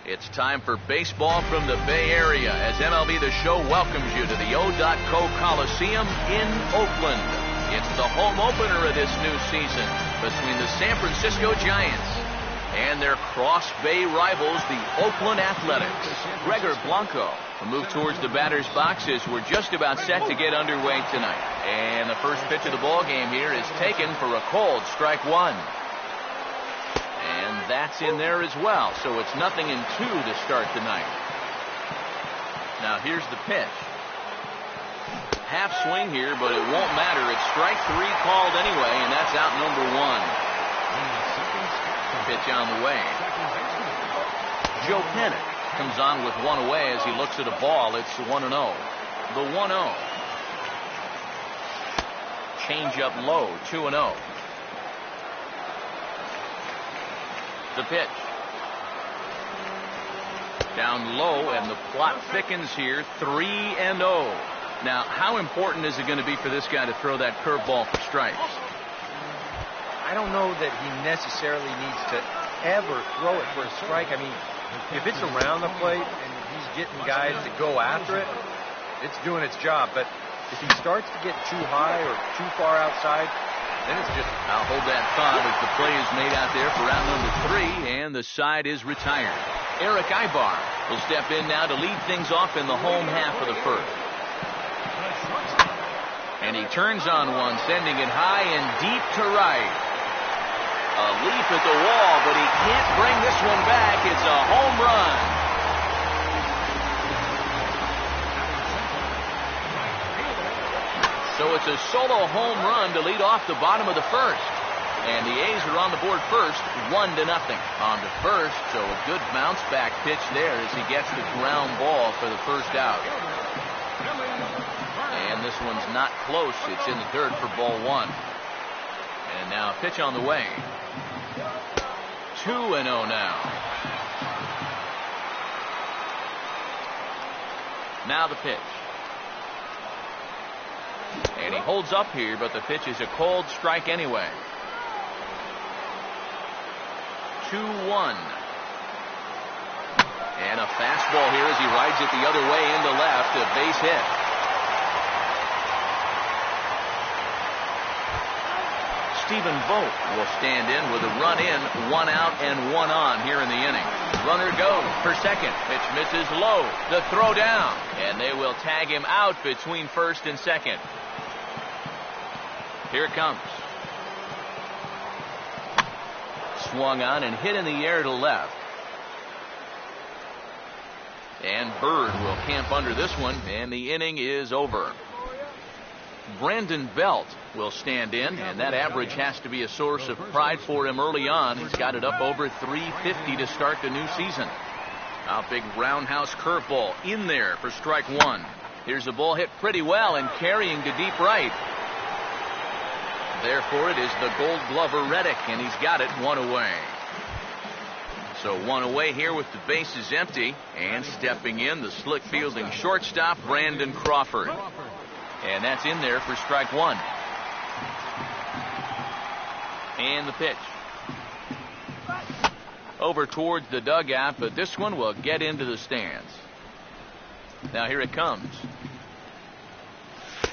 It's time for baseball from the Bay Area as MLB The Show welcomes you to the O.Co Coliseum in Oakland. It's the home opener of this new season between the San Francisco Giants and their Cross Bay rivals, the Oakland Athletics. Gregor Blanco will move towards the batter's boxes. We're just about set to get underway tonight. And the first pitch of the ball game here is taken for a cold strike one. And that's in there as well, so it's 0-2 to start tonight. Now here's the pitch. Half swing here, but it won't matter. It's strike three called anyway, and that's out number one. Pitch on the way. Joe Pennick comes on with one away as he looks at a ball. It's 1-0. The 1-0. Change up low, 2-0. The pitch. Down low, and the plot thickens here, 3-0. Now, how important is it going to be for this guy to throw that curveball for strikes? I don't know that he necessarily needs to ever throw it for a strike. I mean, if it's around the plate and he's getting guys to go after it, it's doing its job. But if he starts to get too high or too far outside, then it's just... I'll hold that thought as the play is made out there for out number 3, and the side is retired. Eric Ibar will step in now to lead things off in the home half of the first. And he turns on one, sending it high and deep to right. A leap at the wall, but he can't bring this one back. It's a home run. So it's a solo home run to lead off the bottom of the first. And the A's are on the board first, 1-0. On to first, so a good bounce back pitch there as he gets the ground ball for the first out. And this one's not close. It's in the dirt for ball one. And now a pitch on the way. 2-0 now. Now the pitch. And he holds up here, but the pitch is a cold strike anyway. 2-1. And a fastball here as he rides it the other way into left. A base hit. Stephen Vogt will stand in with a run in, 1 out and 1 on here in the inning. Runner goes for second. Pitch misses low. The throw down. And they will tag him out between first and second. Here it comes. Swung on and hit in the air to left. And Bird will camp under this one, and the inning is over. Brandon Belt will stand in, and that average has to be a source of pride for him early on. He's got it up over 350 to start the new season. A big roundhouse curveball in there for strike one. Here's the ball hit pretty well and carrying to deep right. Therefore, it is the Gold Glover Reddick, and he's got it 1 away. So 1 away here with the bases empty, and stepping in, the slick fielding shortstop, Brandon Crawford. And that's in there for strike one. And the pitch. Over towards the dugout, but this one will get into the stands. Now here it comes.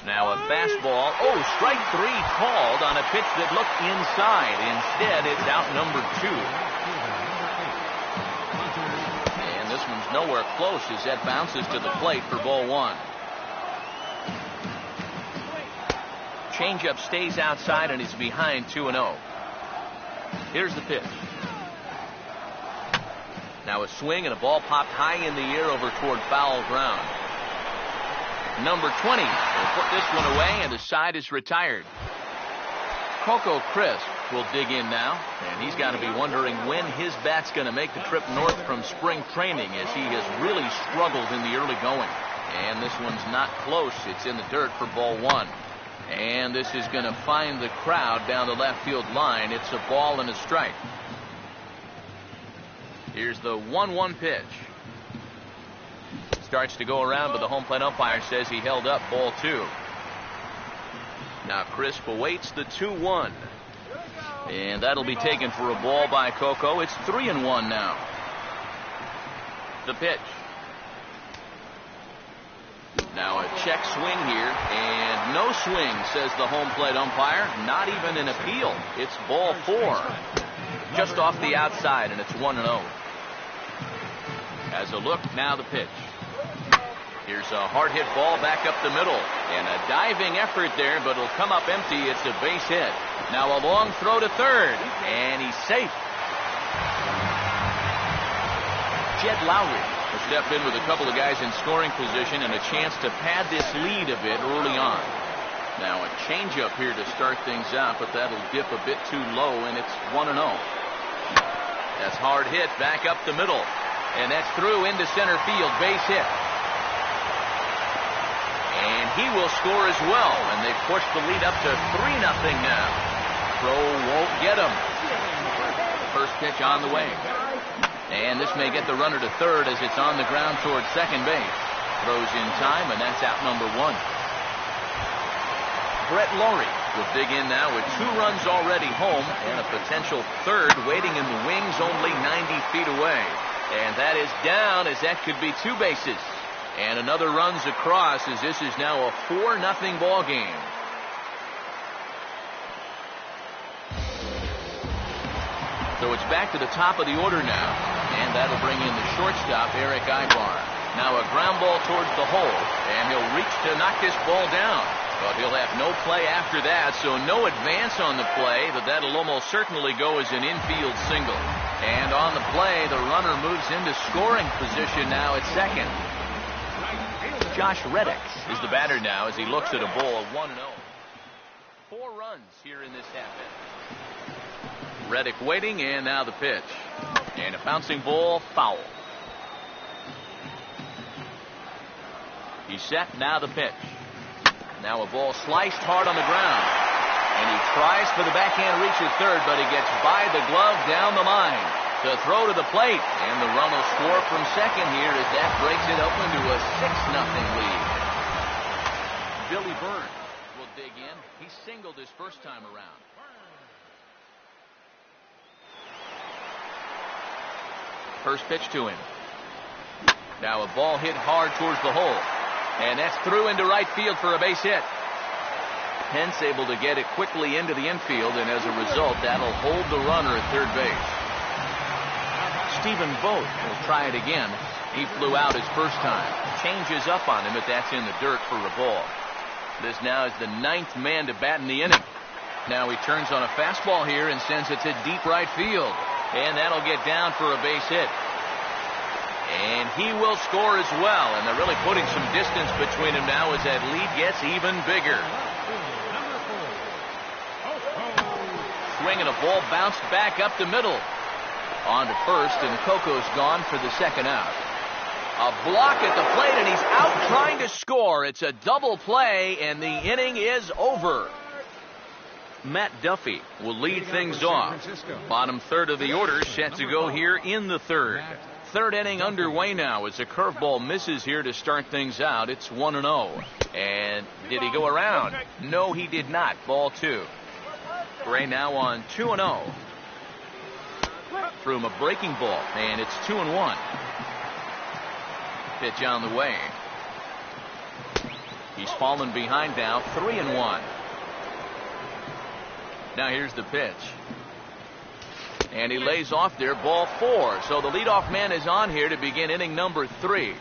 Now a fastball. Oh, strike 3 called on a pitch that looked inside. Instead, it's out number 2. And this one's nowhere close as that bounces to the plate for ball one. Changeup stays outside and he's behind 2-0. Here's the pitch. Now a swing and a ball popped high in the air over toward foul ground. Number 20 will put this one away, and the side is retired. Coco Crisp will dig in now, and he's got to be wondering when his bat's going to make the trip north from spring training, as he has really struggled in the early going. And this one's not close. It's in the dirt for ball one. And this is going to find the crowd down the left field line. It's a ball and a strike. Here's the 1-1 pitch. Starts to go around, but the home plate umpire says he held up ball 2. Now Crisp awaits the 2-1. And that'll be taken for a ball by Coco. It's 3-1 now. The pitch. Now a check swing here, and no swing, says the home plate umpire. Not even an appeal. It's ball 4. Just off the outside, and it's 1-0. As a look, now the pitch. Here's a hard hit ball back up the middle, and a diving effort there, but it'll come up empty. It's a base hit. Now a long throw to third, and he's safe. Jed Lowry will step in with a couple of guys in scoring position and a chance to pad this lead a bit early on. Now a changeup here to start things out, but that'll dip a bit too low, and it's 1-0. That's hard hit back up the middle, and that's through into center field. Base hit. And he will score as well, and they push the lead up to 3-0 now. Throw won't get him. First pitch on the way. And this may get the runner to third as it's on the ground towards second base. Throws in time, and that's out number 1. Brett Lawrie will dig in now with 2 runs already home and a potential third waiting in the wings only 90 feet away. And that is down, as that could be 2 bases. And another runs across, as this is now a 4-0 ball game. So it's back to the top of the order now, and that'll bring in the shortstop, Eric Ibar. Now a ground ball towards the hole, and he'll reach to knock this ball down. But he'll have no play after that, so no advance on the play, but that'll almost certainly go as an infield single. And on the play, the runner moves into scoring position now at second. Josh Reddick is the batter now as he looks at a ball 1-0. 4 runs here in this half inning. Reddick waiting, and now the pitch. And a bouncing ball, foul. He's set, now the pitch. Now a ball sliced hard on the ground. And he tries for the backhand reach at third, but he gets by the glove down the line. To throw to the plate, and the run will score from second here as that breaks it up into a 6-0 lead. Billy Byrne will dig in. He singled his first time around. First pitch to him. Now a ball hit hard towards the hole, and that's through into right field for a base hit. Pence able to get it quickly into the infield, and as a result, that'll hold the runner at third base. Stephen Vogt will try it again. He flew out his first time. Changes up on him, but that's in the dirt for a ball. This now is the 9th man to bat in the inning. Now he turns on a fastball here and sends it to deep right field. And that'll get down for a base hit. And he will score as well. And they're really putting some distance between them now as that lead gets even bigger. Swing and a ball bounced back up the middle. On to first, and Coco's gone for the second out. A block at the plate, and he's out trying to score. It's a double play, and the inning is over. Matt Duffy will lead things off. Bottom third of the order set to go here in the third. Third inning underway now as a curveball misses here to start things out. It's 1-0. And did he go around? No, he did not. Ball 2. Gray now on 2-0. Threw him a breaking ball, and it's 2-1. Pitch on the way. He's fallen behind now, 3-1. Now here's the pitch. And he lays off there, ball 4. So the leadoff man is on here to begin inning number 3.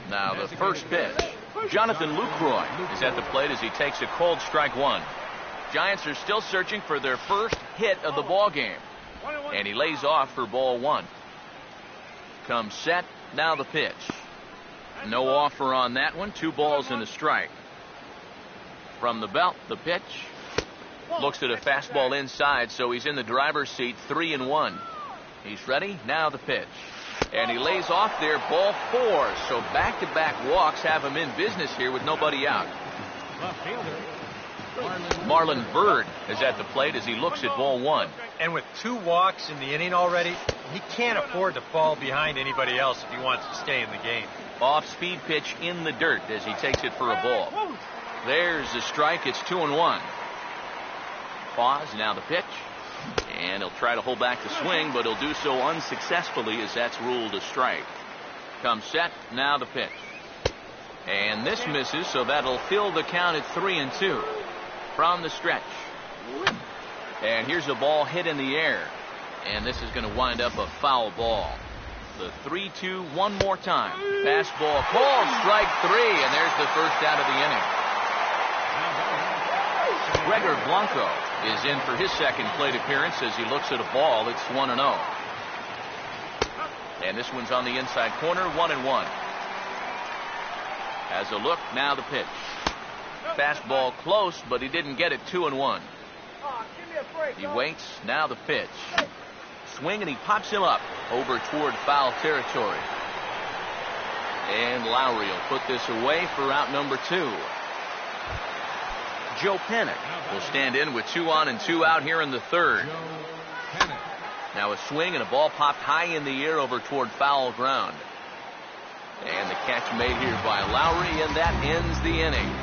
Now the first pitch. Jonathan Lucroy is at the plate as he takes a cold strike 1. Giants are still searching for their first hit of the ball game. And he lays off for ball 1. Comes set, now the pitch. No offer on that one, 2 balls and a strike. From the belt, the pitch. Looks at a fastball inside, so he's in the driver's seat, 3-1. He's ready, now the pitch. And he lays off there, ball 4. So back-to-back walks have him in business here with nobody out. Marlon Byrd is at the plate as he looks at ball 1. And with 2 walks in the inning already, he can't afford to fall behind anybody else if he wants to stay in the game. Off-speed pitch in the dirt as he takes it for a ball. There's the strike. It's 2-1. Pause. Now the pitch. And he'll try to hold back the swing, but he'll do so unsuccessfully as that's ruled a strike. Comes set, now the pitch. And this misses, so that'll fill the count at 3-2 from the stretch. And here's a ball hit in the air. And this is going to wind up a foul ball. The 3-2 one more time. Fastball called, strike 3, and there's the first out of the inning. Gregor Blanco is in for his second plate appearance as he looks at a ball. It's 1-0. And this one's on the inside corner, 1-1. Has a look, now the pitch. Fastball close, but he didn't get it, 2-1. He waits, now the pitch. Swing, and he pops him up over toward foul territory. And Lowry will put this away for out number 2. Joe Panik will stand in with 2 on and 2 out here in the third. Now a swing and a ball popped high in the air over toward foul ground. And the catch made here by Lowry, and that ends the inning.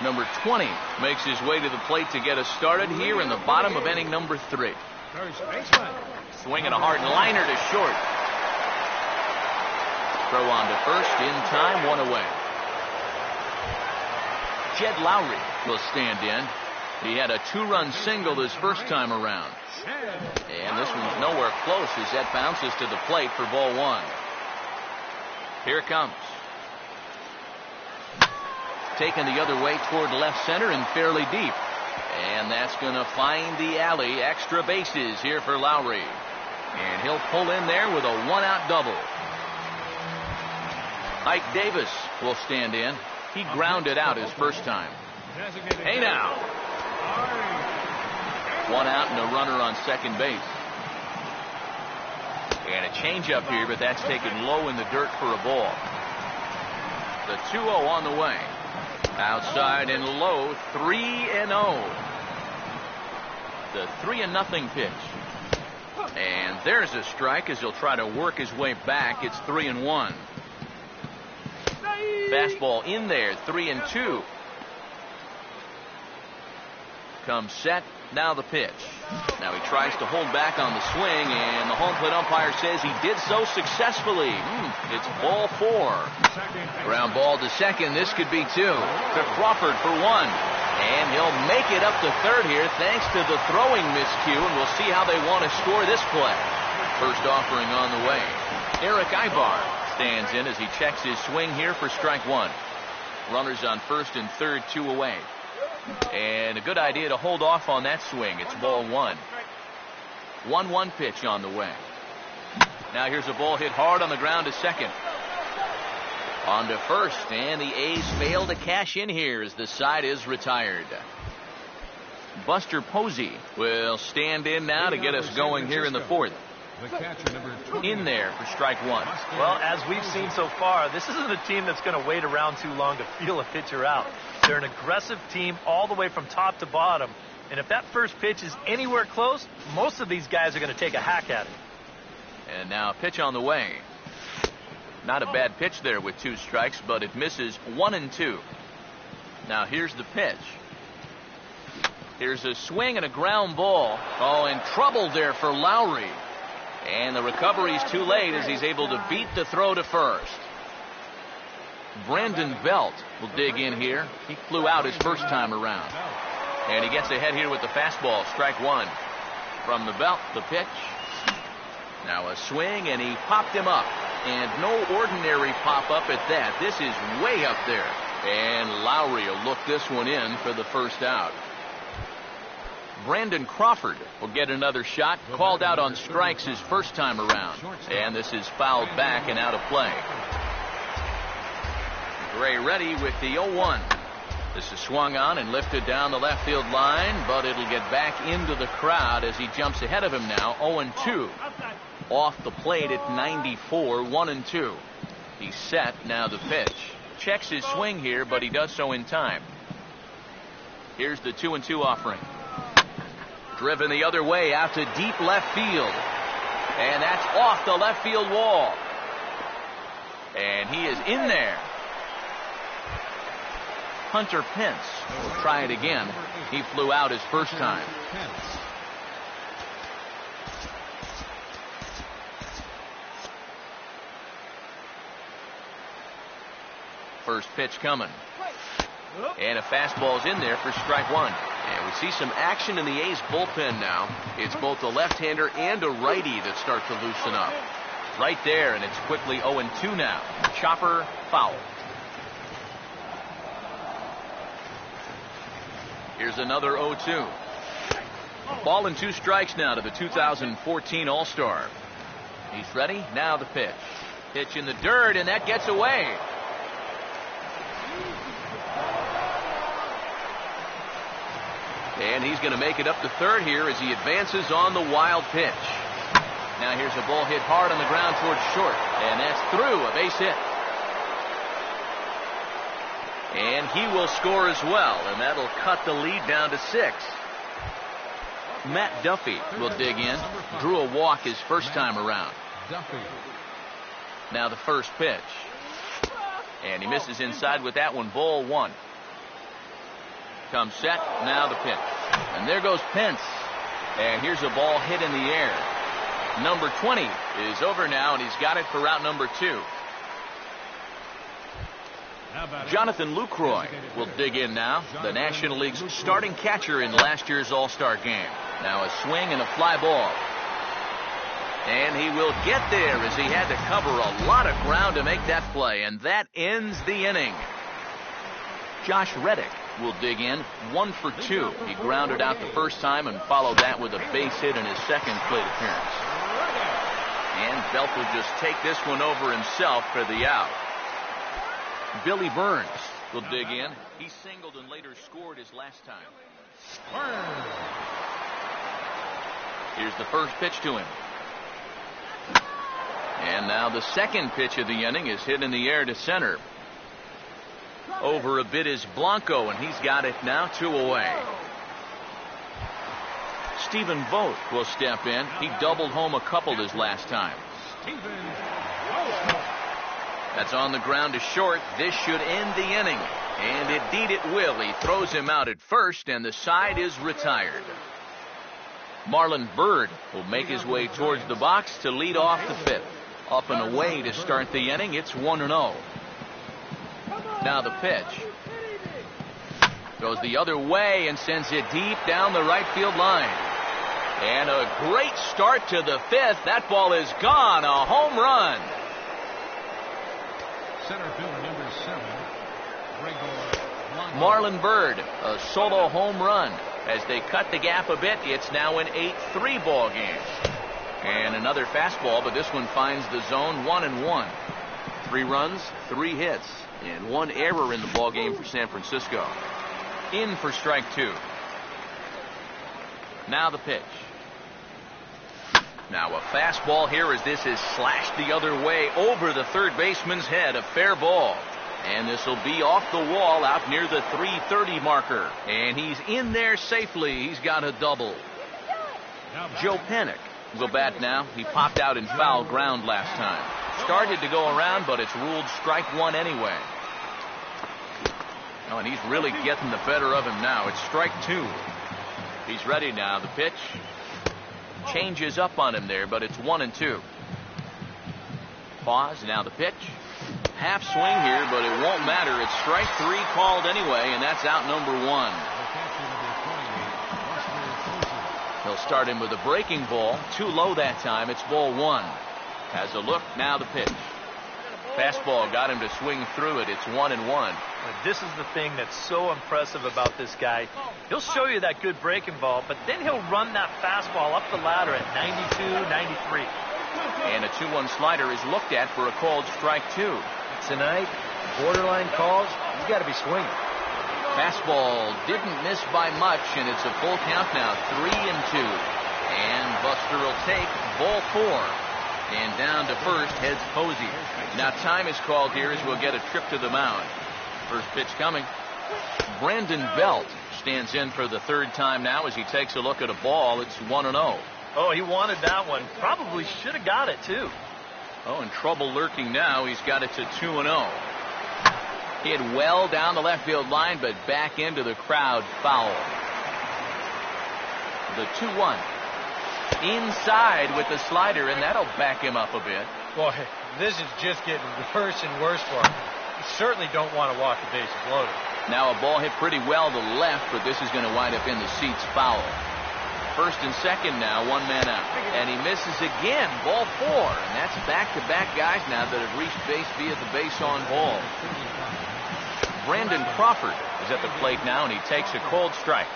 Number 20 makes his way to the plate to get us started here in the bottom of inning number 3. Swinging a hard liner to short. Throw on to first, in time, 1 away. Jed Lowry will stand in. He had a 2-run single his first time around. And this one's nowhere close as that bounces to the plate for ball 1. Here it comes. Taken the other way toward left center and fairly deep. And that's going to find the alley. Extra bases here for Lowry. And he'll pull in there with a 1-out double. Ike Davis will stand in. He grounded out his first time. Hey now. 1 out and a runner on second base. And a changeup here, but that's taken low in the dirt for a ball. The 2-0 on the way. Outside and low, 3-0. The 3-0 pitch. And there's a strike as he'll try to work his way back. It's 3-1. Fastball in there, 3-2. Comes set, now the pitch. Now he tries to hold back on the swing, and the home plate umpire says he did so successfully. It's ball 4. Ground ball to second. This could be 2. To Crawford for 1. And he'll make it up to third here thanks to the throwing miscue, and we'll see how they want to score this play. First offering on the way. Eric Ibar stands in as he checks his swing here for strike 1. Runners on first and third, 2 away. And a good idea to hold off on that swing. It's ball 1. 1-1 pitch on the way. Now here's a ball hit hard on the ground to second. On to first, and the A's fail to cash in here as the side is retired. Buster Posey will stand in now to get us going here in the fourth. The catcher, number 20. In there for strike 1. Well, as we've seen so far, this isn't a team that's going to wait around too long to feel a pitcher out. They're an aggressive team all the way from top to bottom. And if that first pitch is anywhere close, most of these guys are going to take a hack at it. And now a pitch on the way. Not a bad pitch there with 2 strikes, but it misses 1-2. Now here's the pitch. Here's a swing and a ground ball. Oh, and trouble there for Lowry. And the recovery's too late as he's able to beat the throw to first. Brandon Belt will dig in here. He flew out his first time around. And he gets ahead here with the fastball. Strike 1. From the belt, the pitch. Now a swing, and he popped him up. And no ordinary pop-up at that. This is way up there. And Lowry will look this one in for the first out. Brandon Crawford will get another shot. Called out on strikes his first time around. And this is fouled back and out of play. Gray ready with the 0-1. This is swung on and lifted down the left field line, but it'll get back into the crowd as he jumps ahead of him now. 0-2. Off the plate at 94, 1-2. He's set, now the pitch. Checks his swing here, but he does so in time. Here's the 2-2 offering. Driven the other way out to deep left field. And that's off the left field wall. And he is in there. Hunter Pence will try it again. He flew out his first time. First pitch coming. And a fastball's in there for strike one. And we see some action in the A's bullpen now. It's both a left-hander and a righty that start to loosen up. Right there, and it's quickly 0-2 now. Chopper foul. Here's another 0-2. Ball and 2 strikes now to the 2014 All-Star. He's ready. Now the pitch. Pitch in the dirt, and that gets away. And he's going to make it up to third here as he advances on the wild pitch. Now here's a ball hit hard on the ground towards short. And that's through, a base hit. And he will score as well. And that'll cut the lead down to 6. Matt Duffy will dig in. Drew a walk his first time around. Now the first pitch. And he misses inside with that one. Ball 1. Comes set. Now the pitch. And there goes Pence. And here's a ball hit in the air. Number 20 is over now, and he's got it for route number 2. Jonathan Lucroy will dig in now. The National League's starting catcher in last year's All-Star game. Now a swing and a fly ball. And he will get there as he had to cover a lot of ground to make that play. And that ends the inning. Josh Reddick will dig in. 1 for 2. He grounded out the first time and followed that with a base hit in his second plate appearance. And Belt will just take this one over himself for the out. Billy Burns will dig in. He singled and later scored his last time. Here's the first pitch to him. And now the second pitch of the inning is hit in the air to center. Over a bit is Blanco, and he's got it now 2 away. Stephen Vogt will step in. He doubled home a couple his last time. That's on the ground to short. This should end the inning. And indeed it will. He throws him out at first, and the side is retired. Marlon Byrd will make his way towards the box to lead off the 5th. Up and away to start the inning. It's 1-0. Now the pitch. Goes the other way and sends it deep down the right field line. And a great start to the 5th. That ball is gone. A home run. Center fielder number 7, Marlon Byrd, a solo home run. As they cut the gap a bit, it's now an 8-3 ball game. And another fastball, but this one finds the zone. 1-1. 3 runs, 3 hits, and 1 error in the ball game for San Francisco. In for strike 2. Now the pitch. Now a fastball here as this is slashed the other way over the third baseman's head. A fair ball. And this will be off the wall out near the 330 marker. And he's in there safely. He's got a double. Joe Panik will bat now. He popped out in foul ground last time. Started to go around, but it's ruled strike 1 anyway. Oh, and he's really getting the better of him now. It's strike 2. He's ready now. The pitch changes up on him there, but it's 1-2. Pause. Now the pitch. Half swing here, but it won't matter. It's strike 3 called anyway, and that's out number 1. He'll start him with a breaking ball. Too low that time. It's ball 1. Has a look. Now the pitch. Fastball got him to swing through it. It's 1-1. This is the thing that's so impressive about this guy. He'll show you that good breaking ball, but then he'll run that fastball up the ladder at 92, 93. And a 2-1 slider is looked at for a called strike 2. Tonight, borderline calls, you got to be swinging. Fastball didn't miss by much, and it's a full count now, 3-2. And Buster will take ball 4. And down to first heads Posey. Now time is called here as we'll get a trip to the mound. First pitch coming. Brandon Belt stands in for the 3rd time now as he takes a look at a ball. It's 1-0. Oh, he wanted that one. Probably should have got it, too. Oh, in trouble lurking now. He's got it to 2-0. Hit well down the left field line, but back into the crowd, foul. The 2-1. Inside with the slider, and that'll back him up a bit. Boy, this is just getting worse and worse for him. You certainly don't want to walk the bases loaded. Now a ball hit pretty well to left, but this is going to wind up in the seats, foul. First and second now, one man out. And he misses again, ball 4. And that's back-to-back guys now that have reached base via the base on ball. Brandon Crawford is at the plate now, and he takes a cold strike.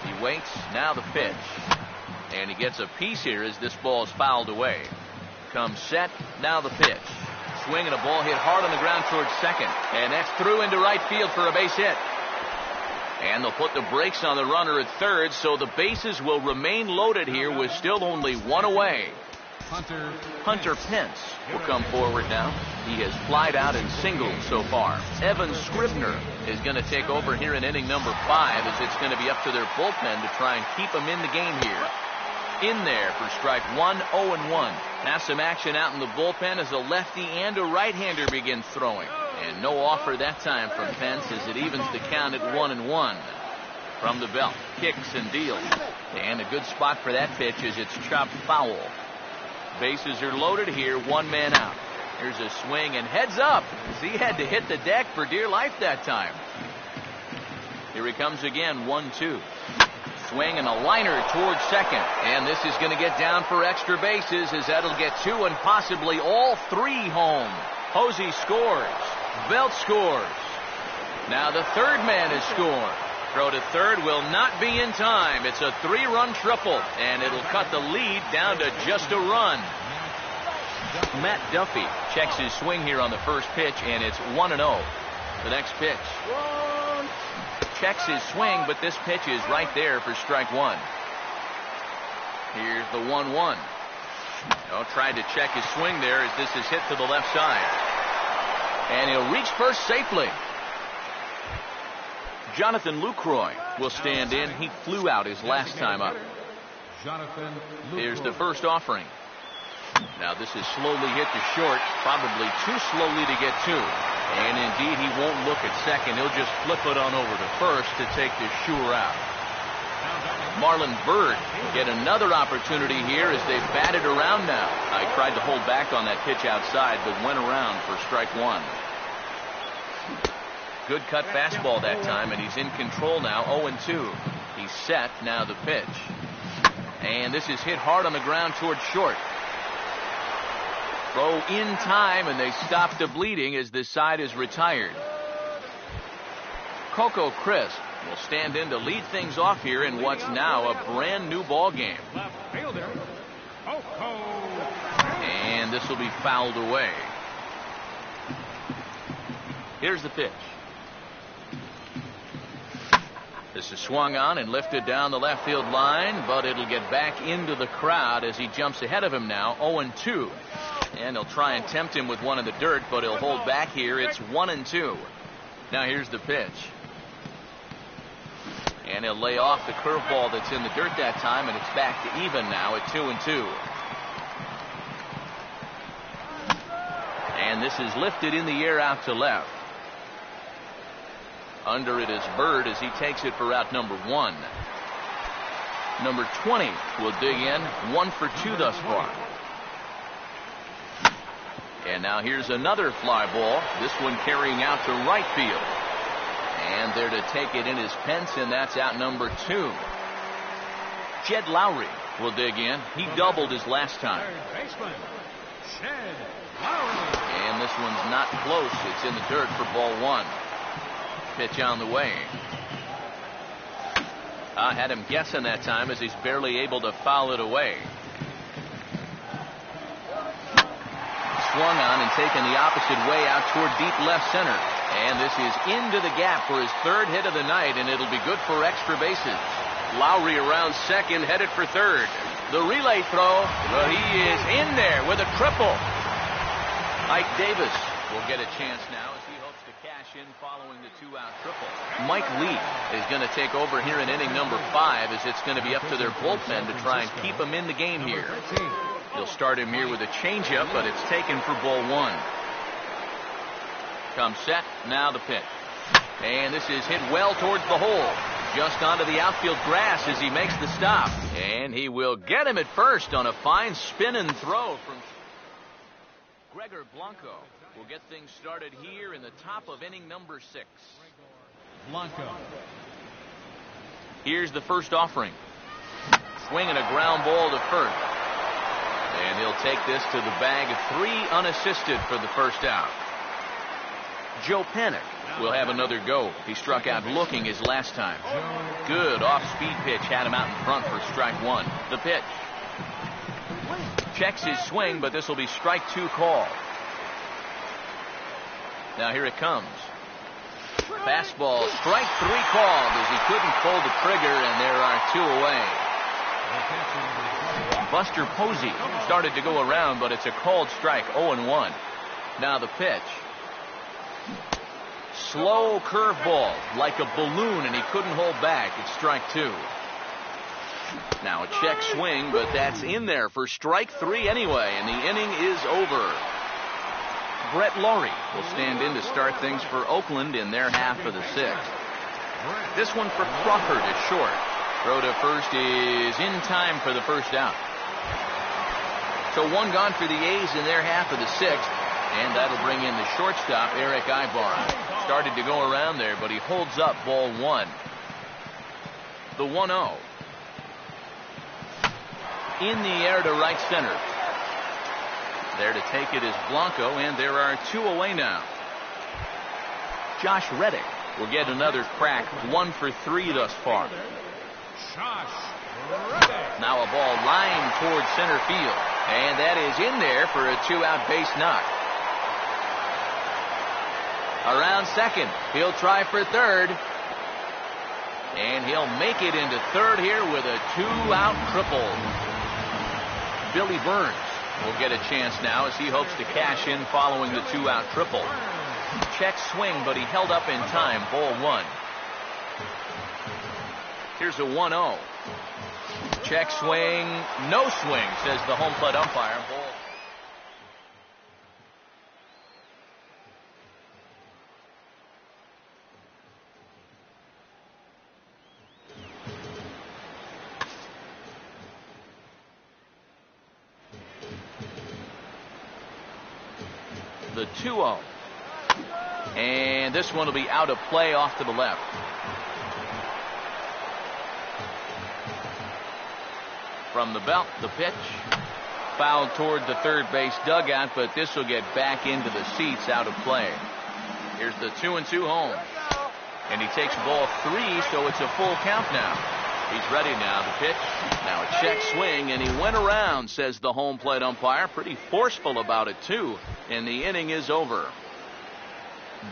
He waits, now the pitch. And he gets a piece here as this ball is fouled away. Comes set, now the pitch. Swing and a ball hit hard on the ground towards second. And that's through into right field for a base hit. And they'll put the brakes on the runner at third, so the bases will remain loaded here with still only one away. Hunter Pence will come forward now. He has flied out and singled so far. Evan Scribner is going to take over here in inning number 5, as it's going to be up to their bullpen to try and keep them in the game here. In there for strike 1, 0-1. Now some action out in the bullpen as a lefty and a right-hander begin throwing. And no offer that time from Pence as it evens the count at 1-1. From the belt, kicks and deals. And a good spot for that pitch as it's chopped foul. Bases are loaded here, one man out. Here's a swing and heads up as he had to hit the deck for dear life that time. Here he comes again, 1-2. Swing and a liner towards second. And this is going to get down for extra bases as that'll get 2 and possibly all 3 home. Posey scores. Belt scores. Now the third man is scored. Throw to third will not be in time. It's a 3-run triple, and it'll cut the lead down to just a run. Matt Duffy checks his swing here on the first pitch, and it's 1-0. The next pitch. Checks his swing, but this pitch is right there for strike 1. Here's the 1-1. Tried to check his swing there as this is hit to the left side. And he'll reach first safely. Jonathan Lucroy will stand in. He flew out his last time up. Here's the first offering. Now this is slowly hit to short, probably too slowly to get to. And indeed, he won't look at second. He'll just flip it on over to first to take this sure out. Marlon Byrd get another opportunity here as they bat it around now. I tried to hold back on that pitch outside, but went around for strike 1. Good cut fastball that time, and he's in control now, 0-2. He's set, now the pitch. And this is hit hard on the ground towards short. Throw in time, and they stop the bleeding as this side is retired. Coco Crisp will stand in to lead things off here in what's now a brand new ball game. And this will be fouled away. Here's the pitch. This is swung on and lifted down the left field line, but it'll get back into the crowd as he jumps ahead of him now, 0-2. And he'll try and tempt him with one in the dirt, but he'll hold back here. It's 1-2. Now here's the pitch. And he'll lay off the curveball that's in the dirt that time, and it's back to even now at 2-2. And this is lifted in the air out to left. Under it is Bird as he takes it for out number 1. Number 20 will dig in, 1 for 2 thus far. And now here's another fly ball, this one carrying out to right field. And there to take it in is Pence, and that's out number 2. Jed Lowry will dig in. He doubled his last time. And this one's not close. It's in the dirt for ball 1. Pitch on the way. I had him guessing that time as he's barely able to foul it away. Swung on and taken the opposite way out toward deep left center. And this is into the gap for his 3rd hit of the night, and it'll be good for extra bases. Lowry around second, headed for 3rd. The relay throw, but he is in there with a triple. Ike Davis will get a chance now as he hopes to cash in following the 2-out triple. Mike Lee is going to take over here in inning number 5 as it's going to be up to their bullpen to try and keep him in the game here. They'll start him here with a changeup, but it's taken for ball 1. comes set. Now the pitch. And this is hit well towards the hole. Just onto the outfield grass as he makes the stop. And he will get him at first on a fine spin and throw from Gregor Blanco. Will get things started here in the top of inning number 6. Blanco. Here's the first offering. Swinging a ground ball to first. And he'll take this to the bag of 3 unassisted for the first out. Joe Panik will have another go. He struck out looking his last time. Good off-speed pitch had him out in front for strike 1. The pitch. Checks his swing, but this will be strike 2 call. Now here it comes. Fastball, strike 3 called as he couldn't pull the trigger, and there are 2 away. Buster Posey started to go around, but it's a called strike, 0-1. Now the pitch. Slow curveball, like a balloon, and he couldn't hold back. It's strike 2. Now a check swing, but that's in there for strike 3 anyway, and the inning is over. Brett Laurie will stand in to start things for Oakland in their half of the 6th. This one for Crawford is short. Throw to first is in time for the first out. So 1 gone for the A's in their half of the 6th, and that'll bring in the shortstop, Eric Ibarra. Started to go around there, but he holds up ball 1. The 1-0. In the air to right center. There to take it is Blanco, and there are 2 away now. Josh Reddick will get another crack, 1 for 3 thus far. Now a ball lined towards center field, and that is in there for a 2-out base knock. Around second, he'll try for third, and he'll make it into third here with a 2-out triple. Billy Burns will get a chance now as he hopes to cash in following the 2-out triple. Check swing, but he held up in time. Ball 1. Here's a 1-0. Check swing, no swing, says the home plate umpire. Ball. The 2-0. And this one will be out of play off to the left. From the belt, the pitch. Fouled toward the third base dugout, but this will get back into the seats, out of play. Here's the 2-2 home. And he takes ball 3, so it's a full count now. He's ready now. The pitch. Now a check swing, and he went around, says the home plate umpire. Pretty forceful about it, too. And the inning is over.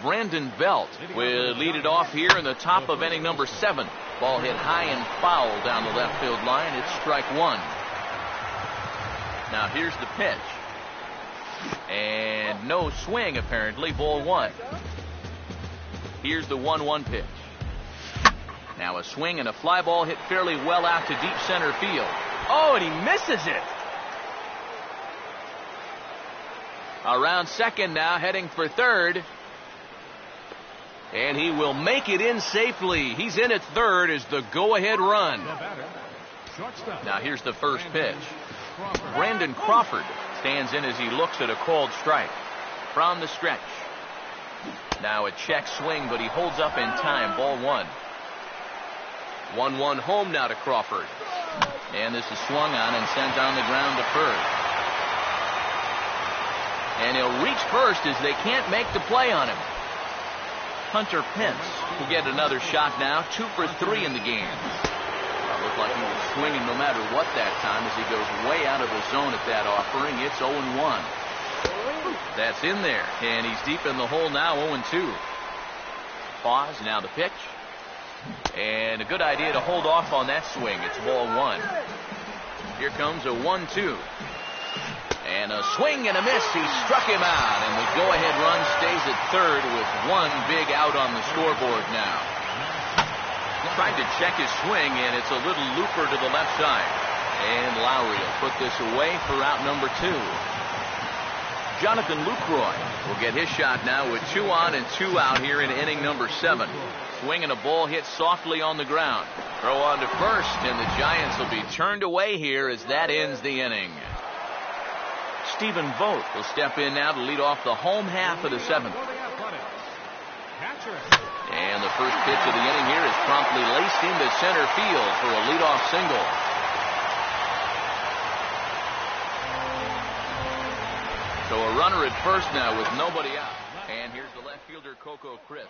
Brandon Belt will lead it off here in the top of inning number 7. Ball hit high and foul down the left field line. It's strike 1. Now here's the pitch. And no swing, apparently. Ball 1. Here's the 1-1 pitch. Now a swing and a fly ball hit fairly well out to deep center field. Oh, and he misses it. Around second now, heading for third. And he will make it in safely. He's in at third as the go-ahead run. Now here's the first pitch. Brandon Crawford stands in as he looks at a called strike. From the stretch. Now a check swing, but he holds up in time. Ball 1. 1-1 home now to Crawford. And this is swung on and sent on the ground to first. And he'll reach first as they can't make the play on him. Hunter Pence will get another shot now. 2 for 3 in the game. Looked like he was swinging no matter what that time as he goes way out of the zone at that offering. It's 0-1. That's in there. And he's deep in the hole now, 0-2. Pause, now the pitch. And a good idea to hold off on that swing. It's ball 1. Here comes a 1-2. And a swing and a miss. He struck him out. And the go-ahead run stays at third with 1 big out on the scoreboard now. Tried to check his swing, and it's a little looper to the left side. And Lowry will put this away for out number 2. Jonathan Lucroy will get his shot now with 2 on and 2 out here in inning number 7. Swinging a ball hit softly on the ground. Throw on to first, and the Giants will be turned away here as that ends the inning. Stephen Vogt will step in now to lead off the home half of the 7th. And the first pitch of the inning here is promptly laced into center field for a leadoff single. So a runner at first now with nobody out. And here's the left fielder, Coco Crisp.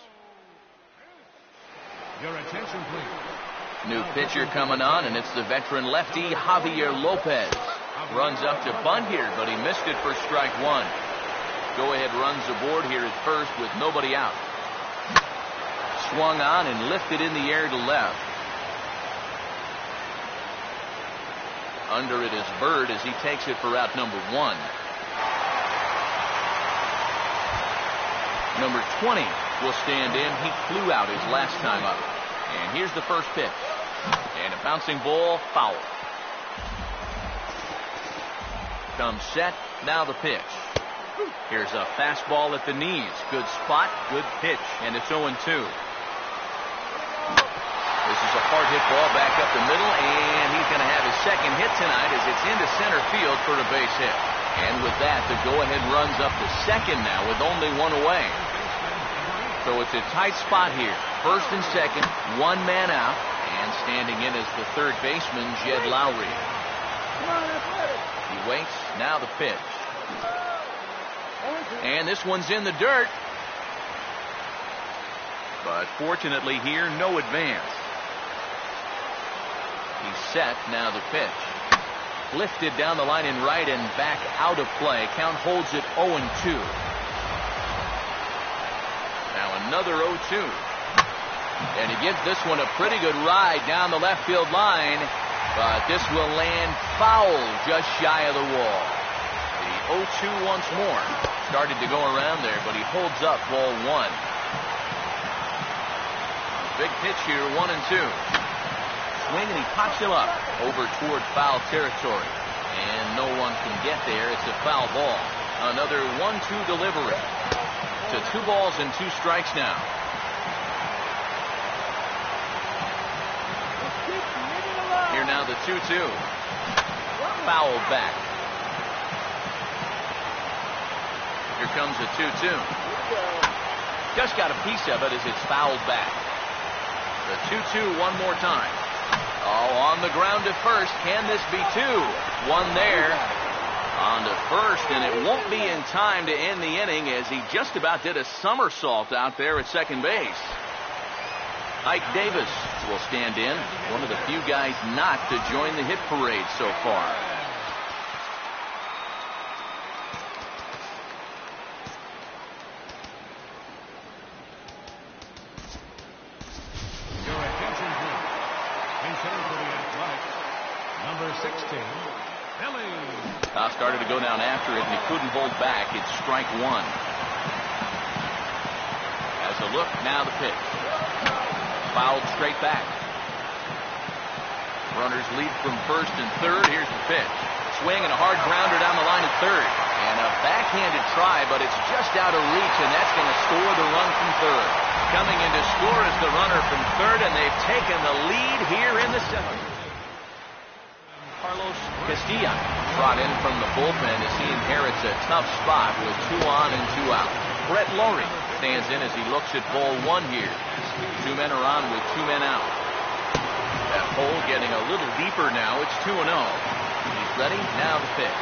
Your attention, please. New pitcher coming on, and it's the veteran lefty, Javier Lopez. Runs up to bunt here, but he missed it for strike 1. Go-ahead runs aboard here at first with nobody out. Swung on and lifted in the air to left. Under it is Bird as he takes it for out number 1. Number 20 will stand in. He flew out his last time up. And here's the first pitch. And a bouncing ball, foul. Comes set, now the pitch. Here's a fastball at the knees. Good spot, good pitch, and it's 0-2. This is a hard hit ball back up the middle, and he's going to have his second hit tonight as it's into center field for a base hit. And with that, the go-ahead runs up to second now with only 1 away. So it's a tight spot here. First and second, 1 man out, and standing in is the third baseman, Jed Lowry. He waits, now the pitch. And this one's in the dirt. But fortunately here, no advance. He's set, now the pitch. Lifted down the line in right and back out of play. Count holds it 0-2. Now another 0-2. And he gives this one a pretty good ride down the left field line. But this will land foul just shy of the wall. The 0-2 once more. Started to go around there, but he holds up ball 1. Big pitch here, 1-2. Swing, and he pops him up over toward foul territory. And no one can get there. It's a foul ball. Another 1-2 delivery. To 2 balls and 2 strikes now. Here now the 2-2. Fouled back. Here comes the 2-2. Just got a piece of it as it's fouled back. The 2-2 one more time. Oh, on the ground to first. Can this be 2? 1 there. On to first, and it won't be in time to end the inning as he just about did a somersault out there at second base. Ike Davis will stand in, one of the few guys not to join the hit parade so far. Your attention, please. Consider for the Athletics, number 16, Billy. Started to go down after it, and he couldn't hold back. It's strike 1. As a look, now the pitch. Fouled straight back. Runners lead from first and third. Here's the pitch. Swing and a hard grounder down the line at third. And a backhanded try, but it's just out of reach, and that's going to score the run from third. Coming in to score is the runner from third, and they've taken the lead here in the 7th. Carlos Castilla brought in from the bullpen as he inherits a tough spot with 2 on and 2 out. Brett Lowry stands in as he looks at ball 1 here. 2 men are on with 2 men out. That hole getting a little deeper now. It's 2-0. He's ready. Now the pitch.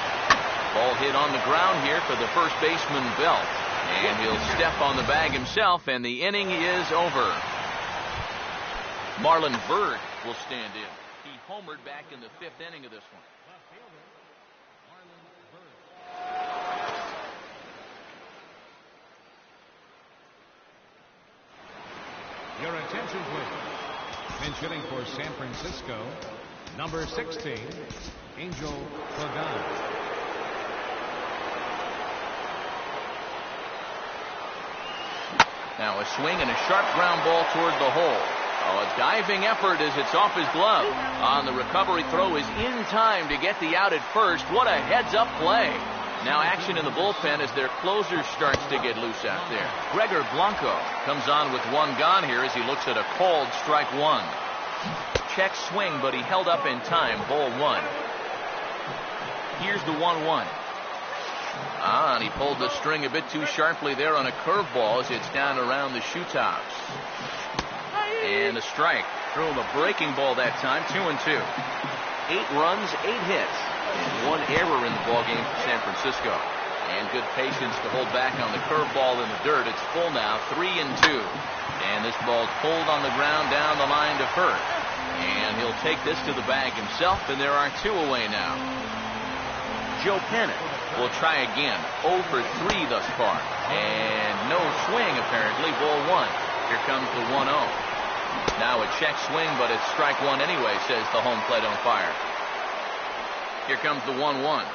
Ball hit on the ground here for the first baseman, Belt. And he'll step on the bag himself, and the inning is over. Marlon Byrd will stand in. He homered back in the 5th inning of this one. Your attention, please. Pinch hitting for San Francisco, number 16, Angel Pagan. Now a swing and a sharp ground ball toward the hole. Oh, a diving effort as it's off his glove. On the recovery throw is in time to get the out at first. What a heads-up play. Now action in the bullpen as their closer starts to get loose out there. Gregor Blanco comes on with one gone here as he looks at a called strike one. Check swing, but he held up in time. Ball one. Here's the 1-1. And he pulled the string a bit too sharply there on a curveball as it's down around the shoe tops. And a strike. Threw him a breaking ball that time. 2-2. 8 runs, 8 hits, and 1 error in the ballgame for San Francisco. And good patience to hold back on the curveball in the dirt. It's full now, 3-2. And this ball's pulled on the ground down the line to first. And he'll take this to the bag himself, and there are 2 away now. Joe Pennant will try again. 0 for 3 thus far. And no swing, apparently. Ball 1. Here comes the 1-0. Now a check swing, but it's strike one anyway, says the home plate umpire. Here comes the 1-1.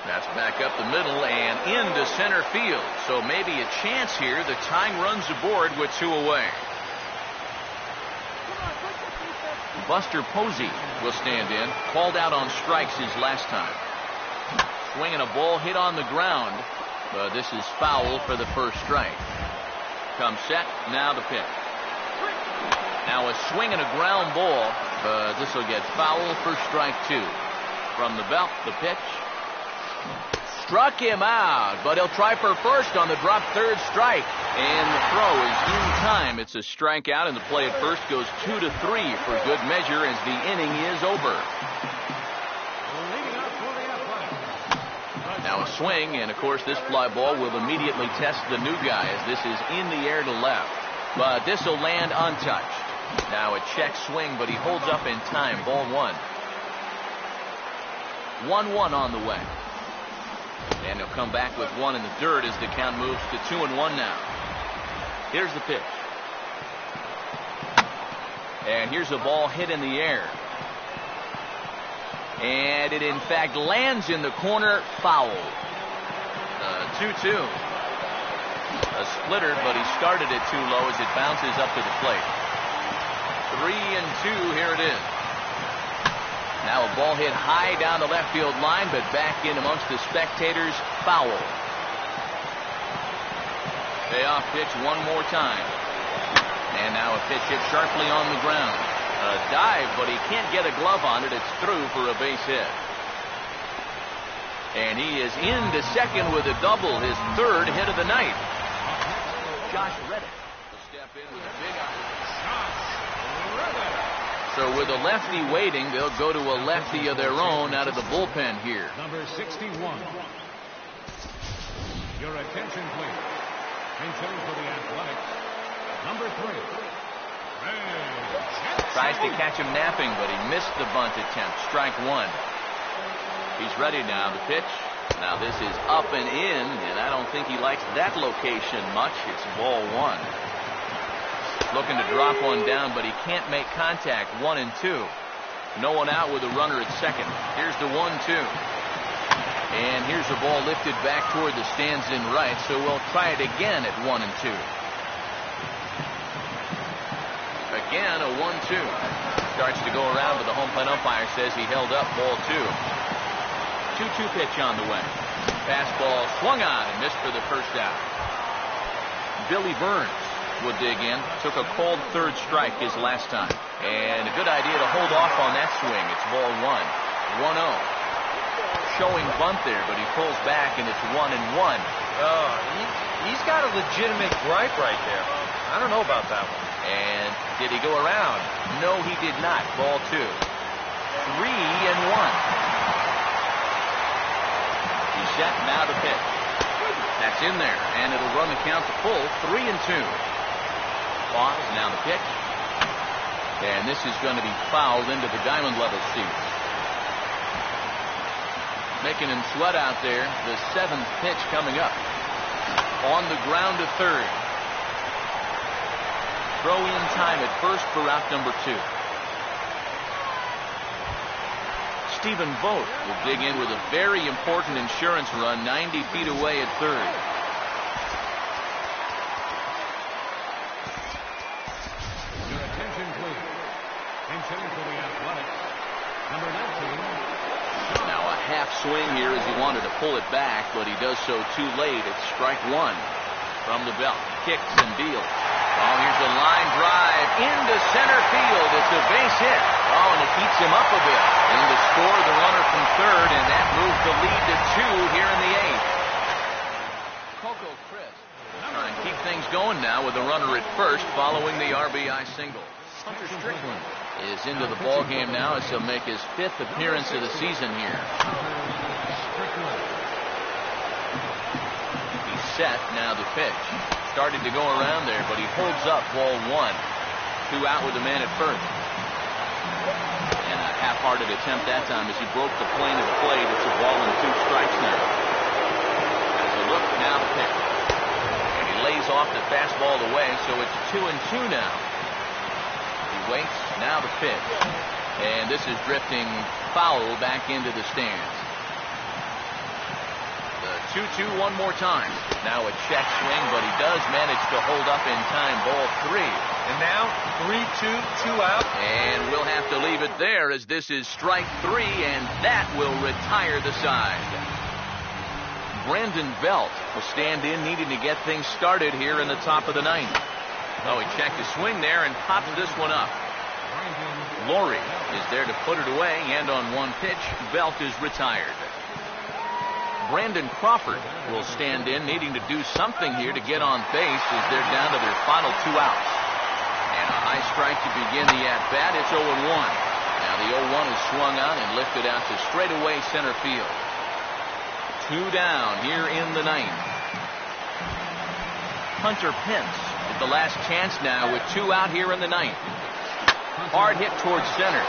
That's back up the middle and into center field. So maybe a chance here. The tying runs aboard with 2 away. Buster Posey will stand in. Called out on strikes his last time. Swinging a ball hit on the ground. But this is foul for the first strike. Comes set. Now the pitch. Now a swing and a ground ball, but this will get foul for strike 2. From the belt, the pitch. Struck him out, but he'll try for first on the drop third strike. And the throw is in time. It's a strikeout, and the play at first goes 2-3 for good measure as the inning is over. Now a swing, and of course this fly ball will immediately test the new guy as this is in the air to left. But this will land untouched. Now a check swing, but he holds up in time. Ball 1. 1-1 on the way. And he'll come back with 1 in the dirt as the count moves to 2-1 now. Here's the pitch. And here's a ball hit in the air. And it in fact lands in the corner. Foul. 2-2. A splitter, but he started it too low as it bounces up to the plate. 3-2, here it is. Now a ball hit high down the left field line, but back in amongst the spectators. Foul. Payoff pitch one more time. And now a pitch hit sharply on the ground. A dive, but he can't get a glove on it. It's through for a base hit. And he is into second with a double, his 3rd hit of the night. Josh Reddick will step in with a big opportunity. So with a lefty waiting, they'll go to a lefty of their own out of the bullpen here. Number 61. Your attention, please. Pitching for the Athletics, number 3. Tries to catch him napping, but he missed the bunt attempt. Strike 1. He's ready now. The pitch. Now this is up and in, and I don't think he likes that location much. It's ball 1. Looking to drop one down, but he can't make contact. 1-2. No one out with a runner at second. Here's the 1-2. And here's a ball lifted back toward the stands in right, so we'll try it again at 1-2. Again, a 1-2. Starts to go around, but the home plate umpire says he held up. Ball 2. 2-2 pitch on the way. Fastball swung on and missed for the first out. Billy Burns would dig in. Took a called 3rd strike his last time. And a good idea to hold off on that swing. It's ball 1. 1-0. Showing bunt there, but he pulls back and it's 1-1. Oh, he's got a legitimate gripe right there. I don't know about that one. And did he go around? No, he did not. Ball 2. 3-1. Set, now the pitch. That's in there, and it'll run the count to full. 3-2. Pause, now the pitch. And this is going to be fouled into the diamond level seats. Making him sweat out there. The 7th pitch coming up. On the ground to 3rd. Throw in time at first for out number 2. Stephen Vogt will dig in with a very important insurance run 90 feet away at 3rd. Your attention, please. Pitching for the Athletics, number 19. Now a half swing here as he wanted to pull it back, but he does so too late. It's strike one from the belt. Kicks and deals. Oh, here's a line drive into center field. It's a base hit. Oh, and it eats him up a bit. And to score the runner from third, and that moves the lead to 2 here in the 8th. Coco Chris trying to keep things going now with a runner at first following the RBI single. Hunter Strickland is into the ball game now as he'll make his 5th appearance of the season here. He's set now to pitch. Started to go around there, but he holds up ball 1. 2 out with a man at first. And a half-hearted attempt that time as he broke the plane of the plate. It's a ball and 2 strikes now. As a look now to pitch. And he lays off the fastball away, so it's 2-2 now. Waits, now the pitch. And this is drifting foul back into the stands. The 2-2 one more time. Now a check swing, but he does manage to hold up in time. Ball 3. And now 3-2, 2 out. And we'll have to leave it there as this is strike 3, and that will retire the side. Brandon Belt will stand in, needing to get things started here in the top of the 9th. Oh, he checked his swing there and pops this one up. Laurie is there to put it away, and on 1 pitch, Belt is retired. Brandon Crawford will stand in, needing to do something here to get on base as they're down to their final 2 outs. And a high strike to begin the at-bat. It's 0-1. Now the 0-1 is swung on and lifted out to straightaway center field. 2 down here in the 9th. Hunter Pence with the last chance now with 2 out here in the 9th. Hard hit towards center.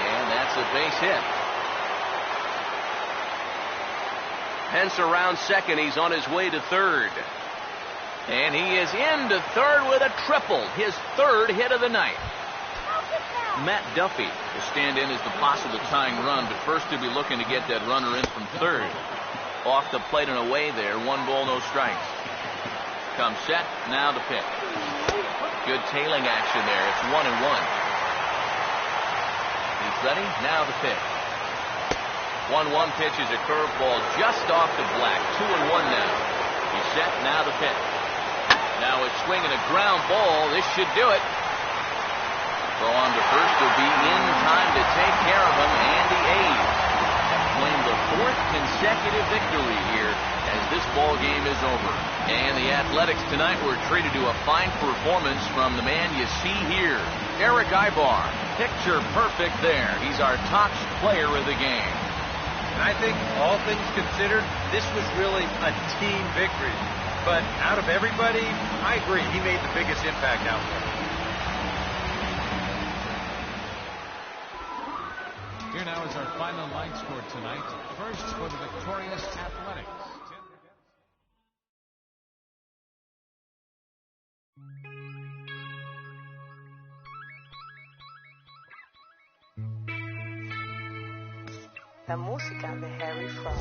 And that's a base hit. Pence around second. He's on his way to third. And he is into third with a triple. His 3rd hit of the night. Matt Duffy will stand in as the possible tying run, but first to be looking to get that runner in from third. Off the plate and away there. 1 ball, no strikes. Comes set. Now the pitch. Good tailing action there. It's 1-1. He's ready. Now the pitch. 1-1 pitch is a curveball just off the black. 2-1 now. He's set. Now the pitch. Now a swing and a ground ball. This should do it. Throw on to first will be in time to take care of him. And the A's have claimed the 4th consecutive victory here as this ball game is over. And the Athletics tonight were treated to a fine performance from the man you see here, Eric Ibar. Picture perfect there. He's our top player of the game. And I think, all things considered, this was really a team victory. But out of everybody, I agree, he made the biggest impact out there. Here now is our final line score tonight. First for the victorious Athletics. La música de Harry Fraud.